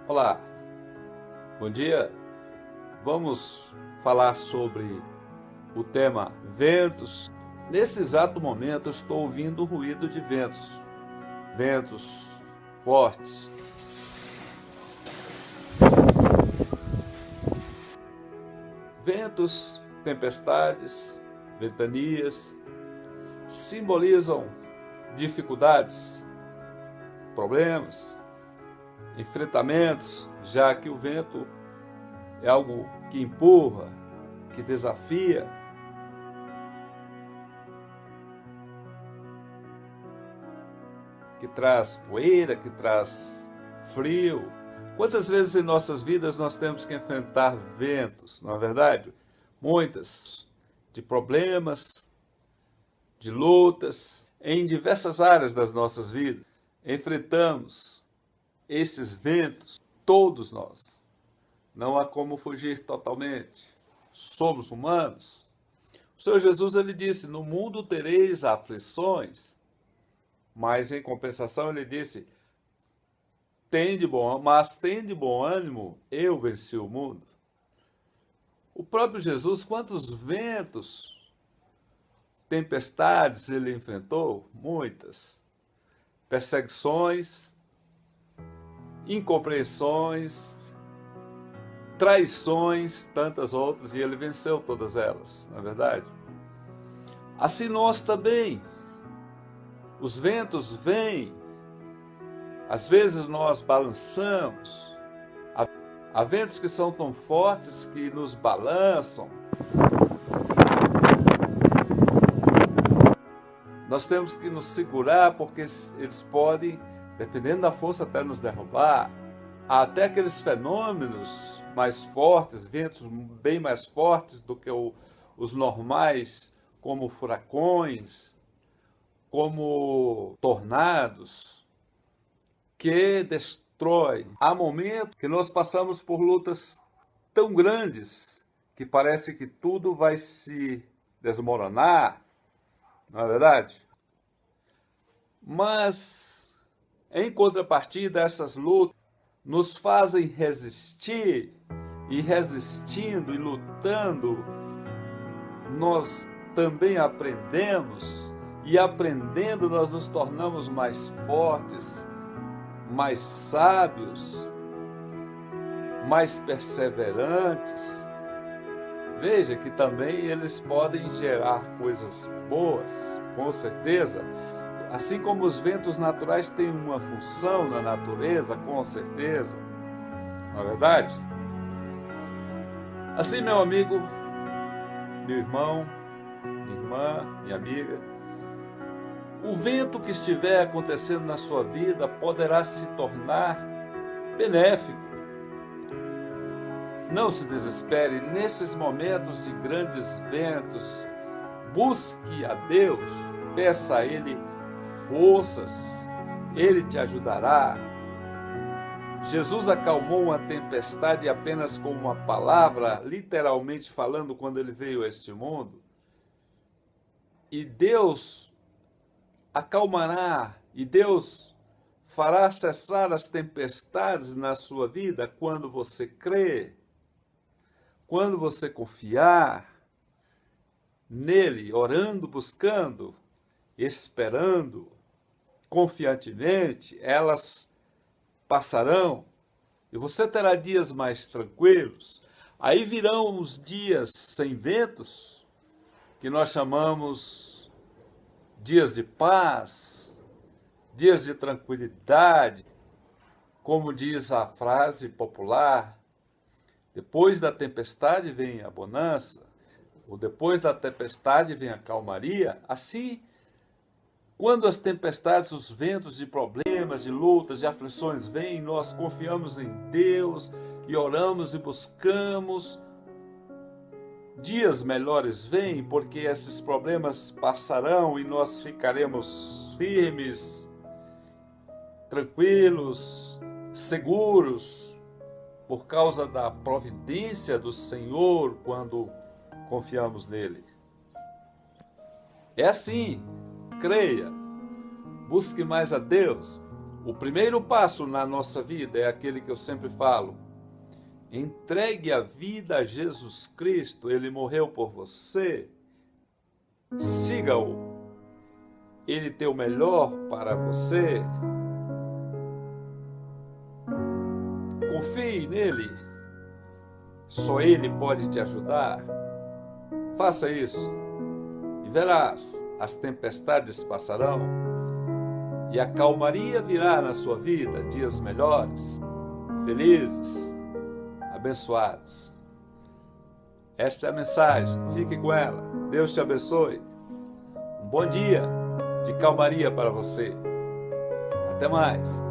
Olá, bom dia. Vamos falar sobre o tema ventos. Nesse exato momento eu estou ouvindo o ruído de ventos, ventos fortes. Ventos, tempestades, ventanias simbolizam dificuldades, problemas, enfrentamentos, já que o vento é algo que empurra, que desafia. Que traz poeira, que traz frio. Quantas vezes em nossas vidas nós temos que enfrentar ventos, não é verdade? Muitas, de problemas, de lutas, em diversas áreas das nossas vidas. Enfrentamos esses ventos, todos nós. Não há como fugir totalmente. Somos humanos. O Senhor Jesus, ele disse, no mundo tereis aflições, mas em compensação ele disse, tende bom ânimo, eu venci o mundo. O próprio Jesus, quantos ventos, tempestades ele enfrentou? Muitas. Perseguições, incompreensões, traições, tantas outras, e ele venceu todas elas, não é verdade? Assim nós também. Os ventos vêm, às vezes nós balançamos, há ventos que são tão fortes que nos balançam. Nós temos que nos segurar porque eles podem, dependendo da força, até nos derrubar. Há até aqueles fenômenos mais fortes, ventos bem mais fortes do que os normais, como furacões, como tornados, que destrói. Há momentos que nós passamos por lutas tão grandes que parece que tudo vai se desmoronar, não é verdade? Mas, em contrapartida, essas lutas nos fazem resistir, e resistindo e lutando, nós também aprendemos, e aprendendo nós nos tornamos mais fortes, mais sábios, mais perseverantes. Veja que também eles podem gerar coisas boas, com certeza. Assim como os ventos naturais têm uma função na natureza, com certeza. Não é verdade? Assim, meu amigo, meu irmão, minha irmã, minha amiga, o vento que estiver acontecendo na sua vida poderá se tornar benéfico. Não se desespere nesses momentos de grandes ventos. Busque a Deus, peça a Ele forças, Ele te ajudará. Jesus acalmou uma tempestade apenas com uma palavra, literalmente falando, quando Ele veio a este mundo. E Deus acalmará, e Deus fará cessar as tempestades na sua vida quando você crê, quando você confiar nele, orando, buscando, esperando, confiantemente, elas passarão e você terá dias mais tranquilos. Aí virão os dias sem ventos, que nós chamamos dias de paz, dias de tranquilidade, como diz a frase popular, depois da tempestade vem a bonança, ou depois da tempestade vem a calmaria. Assim, quando as tempestades, os ventos de problemas, de lutas, de aflições vêm, nós confiamos em Deus e oramos e buscamos. Dias melhores vêm, porque esses problemas passarão e nós ficaremos firmes, tranquilos, seguros, por causa da providência do Senhor quando confiamos nele. É assim, creia, busque mais a Deus. O primeiro passo na nossa vida é aquele que eu sempre falo: entregue a vida a Jesus Cristo, Ele morreu por você, siga-o, Ele tem o melhor para você, confie nele, só Ele pode te ajudar. Faça isso e verás, as tempestades passarão e a calmaria virá na sua vida, dias melhores, felizes, abençoados. Esta é a mensagem, fique com ela. Deus te abençoe. Um bom dia de calmaria para você. Até mais.